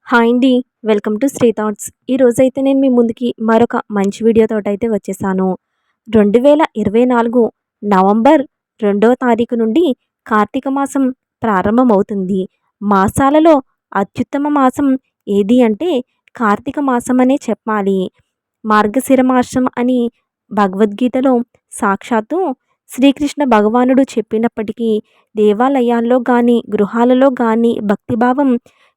Hi అండి. Welcome to Shri thoughts. ఈరోజైతే నేను మీ ముందుకి మరొక మంచి వీడియోతోటైతే వచ్చేసాను. 2024 నవంబర్ 2వ తారీఖు నుండి కార్తీక మాసం ప్రారంభమవుతుంది. మాసాలలో అత్యుత్తమ మాసం ఏది అంటే కార్తీక మాసమనే చెప్పాలి. మార్గశిర మాసం అని భగవద్గీతలో సాక్షాత్తు శ్రీకృష్ణ భగవానుడు చెప్పినప్పటికీ దేవాలయాల్లో గాని, గృహాలలో గాని భక్తిభావం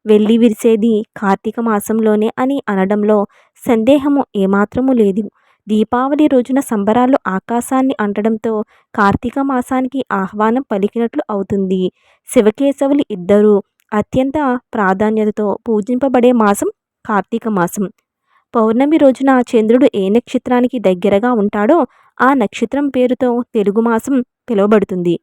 వెళ్లి విరిసేది కార్తీక మాసంలోనే అని అనడంలో సందేహము ఏమాత్రము లేదు. దీపావళి రోజున సంబరాలు ఆకాశాన్ని అంటడంతో కార్తీక మాసానికి ఆహ్వానం పలికినట్లు అవుతుంది. శివకేశవులు ఇద్దరూ అత్యంత ప్రాధాన్యతతో పూజింపబడే మాసం కార్తీక మాసం. పౌర్ణమి రోజున చంద్రుడు ఏ నక్షత్రానికి దగ్గరగా ఉంటాడో ఆ నక్షత్రం పేరుతో తెలుగు మాసం పిలువబడుతుంది.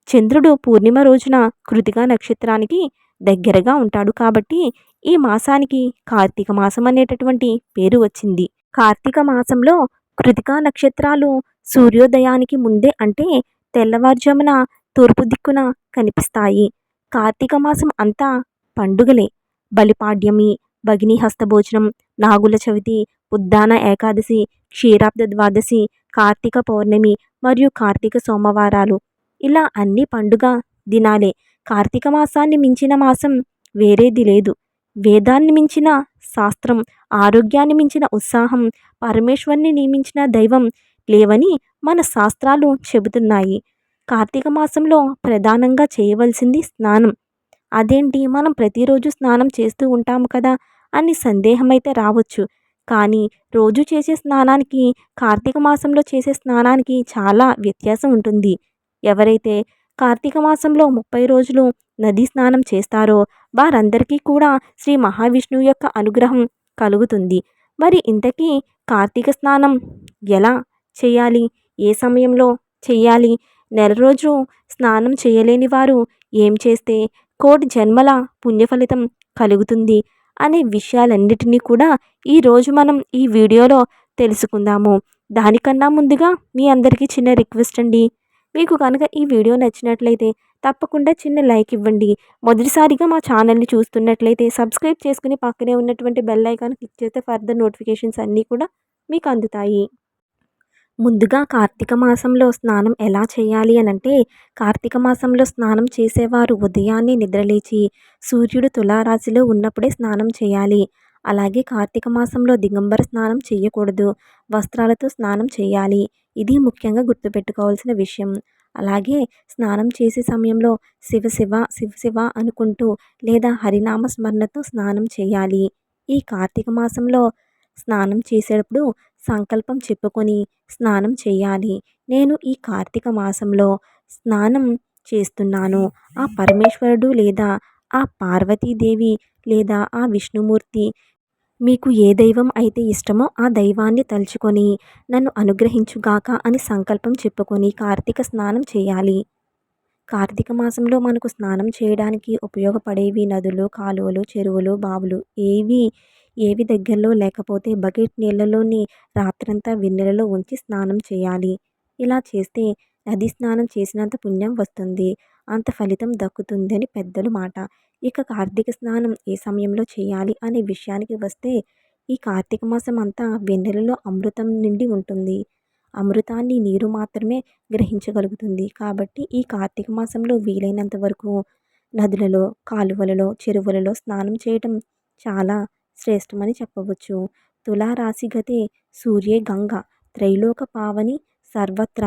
చంద్రుడు పూర్ణిమ రోజున కృతికా నక్షత్రానికి దగ్గరగా ఉంటాడు కాబట్టి ఈ మాసానికి కార్తీక మాసం అనేటటువంటి పేరు వచ్చింది. కార్తీక మాసంలో కృతికా నక్షత్రాలు సూర్యోదయానికి ముందే అంటే తెల్లవారుజామున తూర్పు దిక్కున కనిపిస్తాయి. కార్తీక మాసం అంతా పండుగలే. బలిపాడ్యమి, భగిని హస్తభోజనం, నాగుల చవితి, ఉద్దాన ఏకాదశి, క్షీరాబ్ద ద్వాదశి, కార్తీక పౌర్ణమి మరియు కార్తీక సోమవారాలు ఇలా అన్ని పండుగ దినాలే. కార్తీక మాసాన్ని మించిన మాసం వేరేది లేదు. వేదాన్ని మించిన శాస్త్రం, ఆరోగ్యాన్ని మించిన ఉత్సాహం, పరమేశ్వరుని నియమించిన దైవం లేవని మన శాస్త్రాలు చెబుతున్నాయి. కార్తీక మాసంలో ప్రధానంగా చేయవలసింది స్నానం. అదేంటి మనం ప్రతిరోజు స్నానం చేస్తూ ఉంటాము కదా అని సందేహం అయితే రావచ్చు. కానీ రోజు చేసే స్నానానికి కార్తీక మాసంలో చేసే స్నానానికి చాలా వ్యత్యాసం ఉంటుంది. ఎవరైతే కార్తీక మాసంలో 30 రోజులు నదీ స్నానం చేస్తారో వారందరికీ కూడా శ్రీ మహావిష్ణువు యొక్క అనుగ్రహం కలుగుతుంది. మరి ఇంతకీ కార్తీక స్నానం ఎలా చేయాలి? ఏ సమయంలో చేయాలి? నెల రోజు స్నానం చేయలేని వారు ఏం చేస్తే కోటి జన్మల పుణ్యఫలితం కలుగుతుంది అనే విషయాలన్నిటినీ కూడా ఈరోజు మనం ఈ వీడియోలో తెలుసుకుందాము. దానికన్నా ముందుగా మీ అందరికీ చిన్న రిక్వెస్ట్ అండి. మీకు కనుక ఈ వీడియో నచ్చినట్లయితే తప్పకుండా చిన్న లైక్ ఇవ్వండి. మొదటిసారిగా మా ఛానల్ని చూస్తున్నట్లయితే సబ్స్క్రైబ్ చేసుకుని పక్కనే ఉన్నటువంటి బెల్ ఐకాన్ క్లిక్ చేస్తే ఫర్దర్ నోటిఫికేషన్స్ అన్నీ కూడా మీకు అందుతాయి. ముందుగా కార్తీక మాసంలో స్నానం ఎలా చేయాలి అనంటే కార్తీక మాసంలో స్నానం చేసేవారు ఉదయాన్నే నిద్రలేచి సూర్యుడు తులారాశిలో ఉన్నప్పుడే స్నానం చేయాలి. అలాగే కార్తీక మాసంలో దిగంబర స్నానం చేయకూడదు. వస్త్రాలతో స్నానం చేయాలి. ఇది ముఖ్యంగా గుర్తుపెట్టుకోవాల్సిన విషయం. అలాగే స్నానం చేసే సమయంలో శివ శివ శివ శివ అనుకుంటూ లేదా హరినామ స్మరణతో స్నానం చేయాలి. ఈ కార్తీక మాసంలో స్నానం చేసేటప్పుడు సంకల్పం చెప్పుకొని స్నానం చేయాలి. నేను ఈ కార్తీక మాసంలో స్నానం చేస్తున్నాను. ఆ పరమేశ్వరుడు లేదా ఆ పార్వతీదేవి లేదా ఆ విష్ణుమూర్తి మీకు ఏ దైవం అయితే ఇష్టమో ఆ దైవాన్ని తలుచుకొని నన్ను అనుగ్రహించుగాక అని సంకల్పం చెప్పుకొని కార్తీక స్నానం చేయాలి. కార్తీక మాసంలో మనకు స్నానం చేయడానికి ఉపయోగపడేవి నదులు, కాలువలు, చెరువులు, బావులు ఏవి దగ్గరలో లేకపోతే బకెట్ నీళ్ళలోని రాత్రంతా వెన్నెలలో ఉంచి స్నానం చేయాలి. ఇలా చేస్తే నది స్నానం చేసినంత పుణ్యం వస్తుంది, అంత ఫలితం దక్కుతుందని పెద్దలు మాట. ఇక కార్తీక స్నానం ఏ సమయంలో చేయాలి అనే విషయానికి వస్తే ఈ కార్తీక మాసం అంతా వెన్నెలలో అమృతం నిండి ఉంటుంది. అమృతాన్ని నీరు మాత్రమే గ్రహించగలుగుతుంది. కాబట్టి ఈ కార్తీక మాసంలో వీలైనంత వరకు నదులలో, కాలువలలో, చెరువులలో స్నానం చేయటం చాలా శ్రేష్టమని చెప్పవచ్చు. తులారాశి గతే సూర్యే గంగ త్రైలోక పావని సర్వత్ర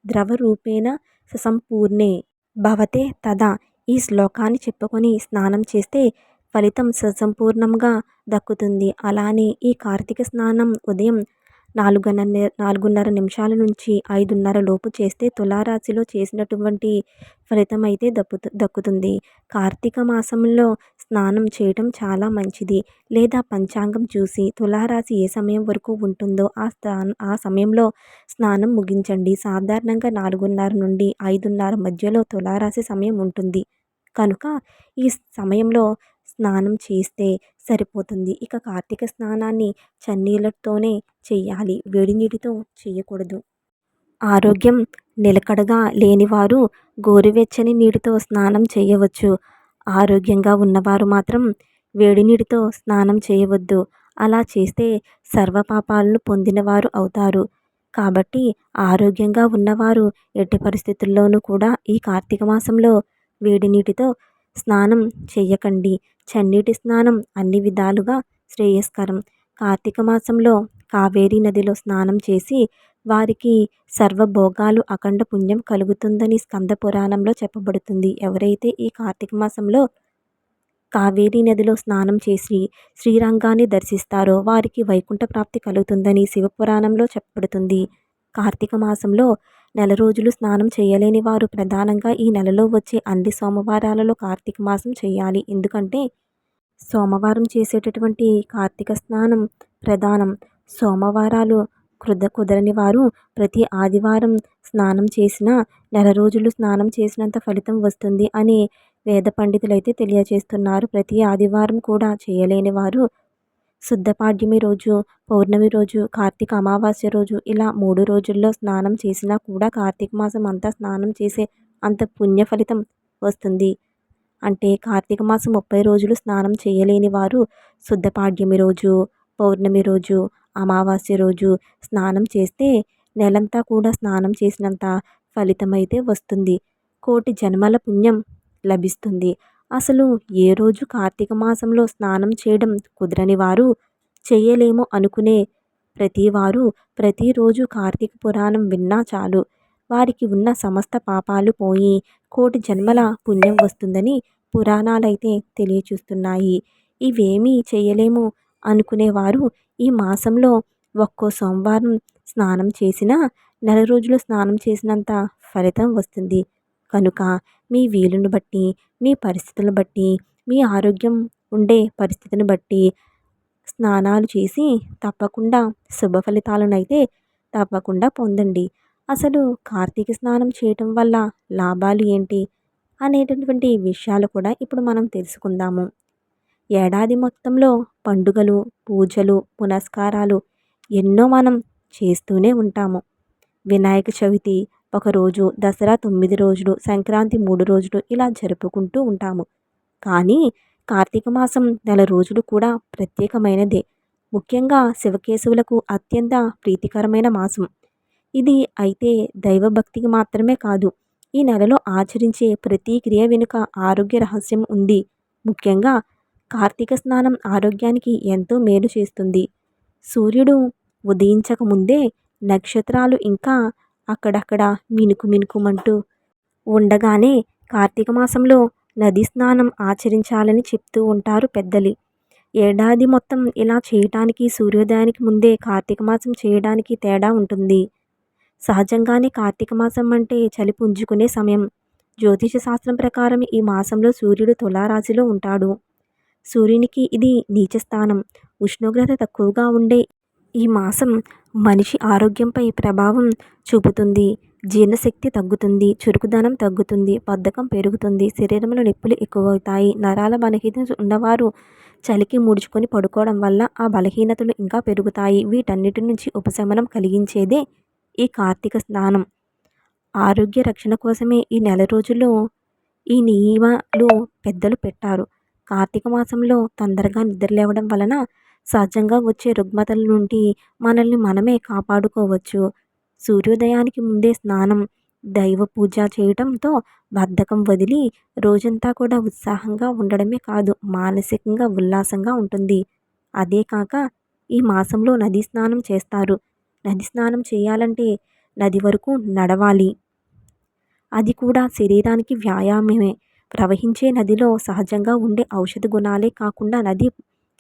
ద్రవరూపేణ ససంపూర్ణే భవతే తదా. ఈ శ్లోకాన్ని చెప్పుకొని స్నానం చేస్తే ఫలితం ససంపూర్ణంగా దక్కుతుంది. అలానే ఈ కార్తీక స్నానం ఉదయం 4:30 నిమిషాల నుంచి 5:30 లోపు చేస్తే తులారాశిలో చేసినటువంటి ఫలితం అయితే దక్కుతుంది. కార్తీక మాసంలో స్నానం చేయటం చాలా మంచిది. లేదా పంచాంగం చూసి తులారాశి ఏ సమయం వరకు ఉంటుందో ఆ సమయంలో స్నానం ముగించండి. సాధారణంగా 4:30 నుండి 5:30 మధ్యలో తులారాశి సమయం ఉంటుంది కనుక ఈ సమయంలో స్నానం చేస్తే సరిపోతుంది. ఇక కార్తీక స్నానాన్ని చన్నీళ్ళతోనే చెయ్యాలి, వేడి నీటితో చేయకూడదు. ఆరోగ్యం నిలకడగా లేనివారు గోరువెచ్చని నీటితో స్నానం చేయవచ్చు. ఆరోగ్యంగా ఉన్నవారు మాత్రం వేడి నీటితో స్నానం చేయవద్దు. అలా చేస్తే సర్వపాపాలను పొందినవారు అవుతారు. కాబట్టి ఆరోగ్యంగా ఉన్నవారు ఎట్టి పరిస్థితుల్లోనూ కూడా ఈ కార్తీక మాసంలో వేడి నీటితో స్నానం చెయ్యకండి. చన్నీటి స్నానం అన్ని విధాలుగా శ్రేయస్కరం. కార్తీక మాసంలో కావేరీ నదిలో స్నానం చేసి వారికి సర్వభోగాలు అఖండ పుణ్యం కలుగుతుందని స్కంద పురాణంలో చెప్పబడుతుంది. ఎవరైతే ఈ కార్తీక మాసంలో కావేరీ నదిలో స్నానం చేసి శ్రీరంగాన్ని దర్శిస్తారో వారికి వైకుంఠ ప్రాప్తి కలుగుతుందని శివపురాణంలో చెప్పబడుతుంది. కార్తీక మాసంలో నెల రోజులు స్నానం చేయలేని వారు ప్రధానంగా ఈ నెలలో వచ్చే అన్ని సోమవారాలలో కార్తీక మాసం చేయాలి. ఎందుకంటే సోమవారం చేసేటటువంటి కార్తీక స్నానం ప్రధానం. సోమవారాలు కుదరని వారు ప్రతి ఆదివారం స్నానం చేసినా నెల రోజులు స్నానం చేసినంత ఫలితం వస్తుంది అని వేద పండితులైతే తెలియజేస్తున్నారు. ప్రతి ఆదివారం కూడా చేయలేని వారు శుద్ధ రోజు, పౌర్ణమి రోజు, కార్తీక అమావాస్య రోజు ఇలా 3 రోజుల్లో స్నానం చేసినా కూడా కార్తీక మాసం అంతా స్నానం చేసే అంత పుణ్య ఫలితం వస్తుంది. అంటే కార్తీక మాసం 30 రోజులు స్నానం చేయలేని వారు శుద్ధ రోజు, పౌర్ణమి రోజు, అమావాస్య రోజు స్నానం చేస్తే నెలంతా కూడా స్నానం చేసినంత ఫలితమైతే వస్తుంది. కోటి జన్మల పుణ్యం లభిస్తుంది. అసలు ఏ రోజు కార్తీక మాసంలో స్నానం చేయడం కుదరని వారు చేయలేము అనుకునే ప్రతివారు ప్రతిరోజు కార్తీక పురాణం విన్నా చాలు వారికి ఉన్న సమస్త పాపాలు పోయి కోటి జన్మల పుణ్యం వస్తుందని పురాణాలైతే తెలియచేస్తున్నాయి. ఇవేమీ చేయలేము అనుకునేవారు ఈ మాసంలో ఒక్కో సోమవారం స్నానం చేసినా నెల రోజులు స్నానం చేసినంత ఫలితం వస్తుంది. కనుక మీ వీలును బట్టి, మీ పరిస్థితులను బట్టి, మీ ఆరోగ్యం ఉండే పరిస్థితిని బట్టి స్నానాలు చేసి తప్పకుండా శుభ ఫలితాలనైతే తప్పకుండా పొందండి. అసలు కార్తీక స్నానం చేయటం వల్ల లాభాలు ఏంటి అనేటటువంటి విషయాలు కూడా ఇప్పుడు మనం తెలుసుకుందాము. ఏడాది మొత్తంలో పండుగలు, పూజలు, పునస్కారాలు ఎన్నో మనం చేస్తూనే ఉంటాము. వినాయక చవితి ఒకరోజు, దసరా 9 రోజులు, సంక్రాంతి 3 రోజులు ఇలా జరుపుకుంటూ ఉంటాము. కానీ కార్తీక మాసం నెల రోజులు కూడా ప్రత్యేకమైనదే. ముఖ్యంగా శివకేశవులకు అత్యంత ప్రీతికరమైన మాసం ఇది. అయితే దైవభక్తికి మాత్రమే కాదు, ఈ నెలలో ఆచరించే ప్రతి క్రియ వెనుక ఆరోగ్య రహస్యం ఉంది. ముఖ్యంగా కార్తీక స్నానం ఆరోగ్యానికి ఎంతో మేలు చేస్తుంది. సూర్యుడు ఉదయించక ముందే నక్షత్రాలు ఇంకా అక్కడక్కడ మినుకుమంటూ ఉండగానే కార్తీక మాసంలో నది స్నానం ఆచరించాలని చెప్తూ ఉంటారు పెద్దలు. ఏడాది మొత్తం ఇలా చేయటానికి సూర్యోదయానికి ముందే కార్తీక మాసం చేయడానికి తేడా ఉంటుంది. సహజంగానే కార్తీక మాసం అంటే చలి పుంజుకునే సమయం. జ్యోతిష శాస్త్రం ప్రకారం ఈ మాసంలో సూర్యుడు తులారాశిలో ఉంటాడు. సూర్యునికి ఇది నీచ స్థానం. ఉష్ణోగ్రత తక్కువగా ఉండే ఈ మాసం మనిషి ఆరోగ్యంపై ప్రభావం చూపుతుంది. జీర్ణశక్తి తగ్గుతుంది, చురుకుదనం తగ్గుతుంది, బద్ధకం పెరుగుతుంది, శరీరంలో నొప్పులు ఎక్కువవుతాయి. నరాల బలహీనత ఉన్నవారు చలికి ముడుచుకొని పడుకోవడం వల్ల ఆ బలహీనతలు ఇంకా పెరుగుతాయి. వీటన్నిటి నుంచి ఉపశమనం కలిగించేదే ఈ కార్తీక స్నానం. ఆరోగ్య రక్షణ కోసమే ఈ నెల రోజుల్లో ఈ నియమాలు పెద్దలు పెట్టారు. కార్తీక మాసంలో తొందరగా నిద్రలేవడం వలన సహజంగా వచ్చే రుగ్మతల నుండి మనల్ని మనమే కాపాడుకోవచ్చు. సూర్యోదయానికి ముందే స్నానం, దైవ పూజ చేయటంతో బద్ధకం వదిలి రోజంతా కూడా ఉత్సాహంగా ఉండడమే కాదు, మానసికంగా ఉల్లాసంగా ఉంటుంది. అదే కాక ఈ మాసంలో నది స్నానం చేస్తారు. నది స్నానం చేయాలంటే నది వరకు నడవాలి. అది కూడా శరీరానికి వ్యాయామమే. ప్రవహించే నదిలో సహజంగా ఉండే ఔషధ గుణాలే కాకుండా నది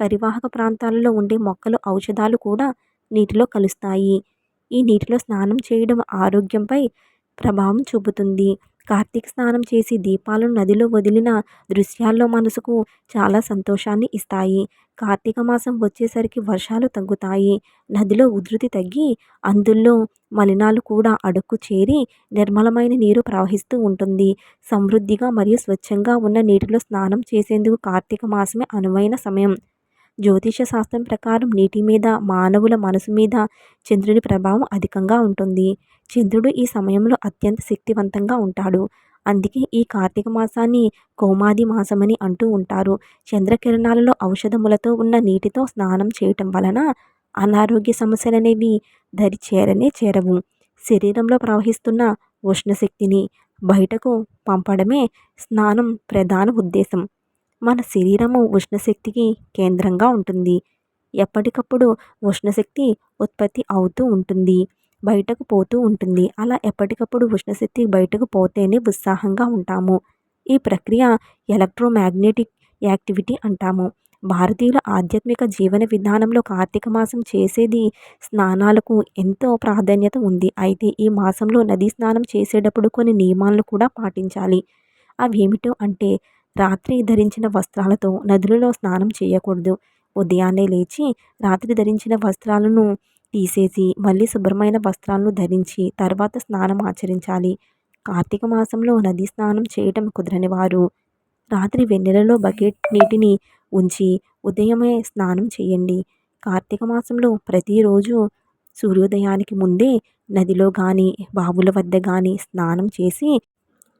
పరివాహక ప్రాంతాలలో ఉండే మొక్కలు, ఔషధాలు కూడా నీటిలో కలుస్తాయి. ఈ నీటిలో స్నానం చేయడం ఆరోగ్యంపై ప్రభావం చూపుతుంది. కార్తీక స్నానం చేసి దీపాలను నదిలో వదిలిన దృశ్యాల్లో మనసుకు చాలా సంతోషాన్ని ఇస్తాయి. కార్తీక మాసం వచ్చేసరికి వర్షాలు తగ్గుతాయి. నదిలో ఉధృతి తగ్గి అందులో మలినాలు కూడా అడుక్కు చేరి నిర్మలమైన నీరు ప్రవహిస్తూ ఉంటుంది. సమృద్ధిగా మరియు స్వచ్ఛంగా ఉన్న నీటిలో స్నానం చేసేందుకు కార్తీక మాసమే అనువైన సమయం. జ్యోతిష శాస్త్రం ప్రకారం నీటి మీద, మానవుల మనసు మీద చంద్రుని ప్రభావం అధికంగా ఉంటుంది. చంద్రుడు ఈ సమయంలో అత్యంత శక్తివంతంగా ఉంటాడు. అందుకే ఈ కార్తీక మాసాన్ని కౌమాది మాసమని అంటూ ఉంటారు. చంద్రకిరణాలలో ఔషధములతో ఉన్న నీటితో స్నానం చేయటం వలన అనారోగ్య సమస్యలనేవి దరి చేరనే చేరవు. శరీరంలో ప్రవహిస్తున్న ఉష్ణశక్తిని బయటకు పంపడమే స్నానం ప్రధాన ఉద్దేశం. మన శరీరము ఉష్ణశక్తికి కేంద్రంగా ఉంటుంది. ఎప్పటికప్పుడు ఉష్ణశక్తి ఉత్పత్తి అవుతూ ఉంటుంది, బయటకు పోతూ ఉంటుంది. అలా ఎప్పటికప్పుడు ఉష్ణశక్తి బయటకు పోతేనే ఉత్సాహంగా ఉంటాము. ఈ ప్రక్రియ ఎలక్ట్రోమాగ్నెటిక్ యాక్టివిటీ అంటాము. భారతీయుల ఆధ్యాత్మిక జీవన విధానంలో కార్తీక మాసం చేసేది స్నానాలకు ఎంతో ప్రాధాన్యత ఉంది. అయితే ఈ మాసంలో నదీ స్నానం చేసేటప్పుడు కొన్ని నియమాలను కూడా పాటించాలి. అవేమిటో అంటే, రాత్రి ధరించిన వస్త్రాలతో నదులలో స్నానం చేయకూడదు. ఉదయాన్నే లేచి రాత్రి ధరించిన వస్త్రాలను తీసేసి మళ్ళీ శుభ్రమైన వస్త్రాలను ధరించి తర్వాత స్నానం ఆచరించాలి. కార్తీక మాసంలో నదీ స్నానం చేయటం కుదరని వారు రాత్రి వెన్నెలలో బకెట్ నీటిని ఉంచి ఉదయమే స్నానం చేయండి. కార్తీక మాసంలో ప్రతిరోజు సూర్యోదయానికి ముందే నదిలో కానీ బావుల వద్ద కానీ స్నానం చేసి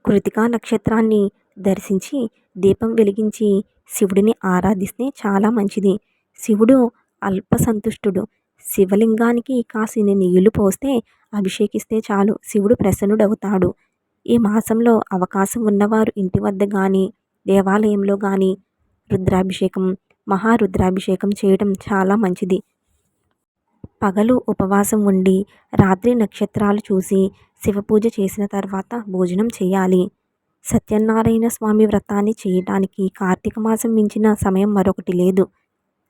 కృతికా నక్షత్రాన్ని దర్శించి దీపం వెలిగించి శివుడిని ఆరాధిస్తే చాలా మంచిది. శివుడు అల్పసంతుష్టుడు. శివలింగానికి కాసిని నీళ్లు పోస్తే అభిషేకిస్తే చాలు శివుడు ప్రసన్నుడవుతాడు. ఈ మాసంలో అవకాశం ఉన్నవారు ఇంటి వద్ద కానీ దేవాలయంలో కానీ రుద్రాభిషేకం, మహారుద్రాభిషేకం చేయడం చాలా మంచిది. పగలు ఉపవాసం ఉండి రాత్రి నక్షత్రాలు చూసి శివపూజ చేసిన తర్వాత భోజనం చేయాలి. సత్యనారాయణ స్వామి వ్రతాన్ని చేయటానికి కార్తీక మాసం మించిన సమయం మరొకటి లేదు.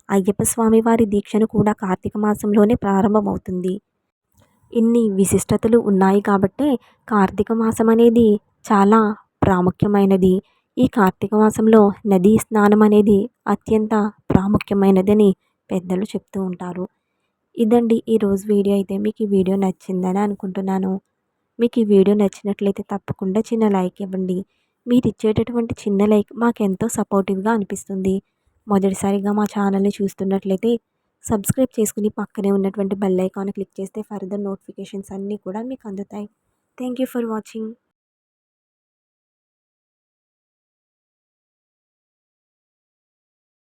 అయ్యప్ప స్వామి వారి దీక్షను కూడా కార్తీక మాసంలోనే ప్రారంభమవుతుంది. ఇన్ని విశిష్టతలు ఉన్నాయి కాబట్టే కార్తీక మాసం అనేది చాలా ప్రాముఖ్యమైనది. ఈ కార్తీక మాసంలో నదీ స్నానం అనేది అత్యంత ప్రాముఖ్యమైనదని పెద్దలు చెప్తూ ఉంటారు. ఇదండి ఈరోజు వీడియో. అయితే మీకు ఈ వీడియో నచ్చిందని అనుకుంటున్నాను. మీకు ఈ వీడియో నచ్చినట్లయితే తప్పకుండా చిన్న లైక్ ఇవ్వండి. మీరు ఇచ్చేటటువంటి చిన్న లైక్ మాకెంతో సపోర్టివ్గా అనిపిస్తుంది. మొదటిసారిగా మా ఛానల్ని చూస్తున్నట్లయితే సబ్స్క్రైబ్ చేసుకుని పక్కనే ఉన్నటువంటి బెల్ ఐకాన్ క్లిక్ చేస్తే ఫర్దర్ నోటిఫికేషన్స్ అన్నీ కూడా మీకు అందుతాయి. Thank you for watching.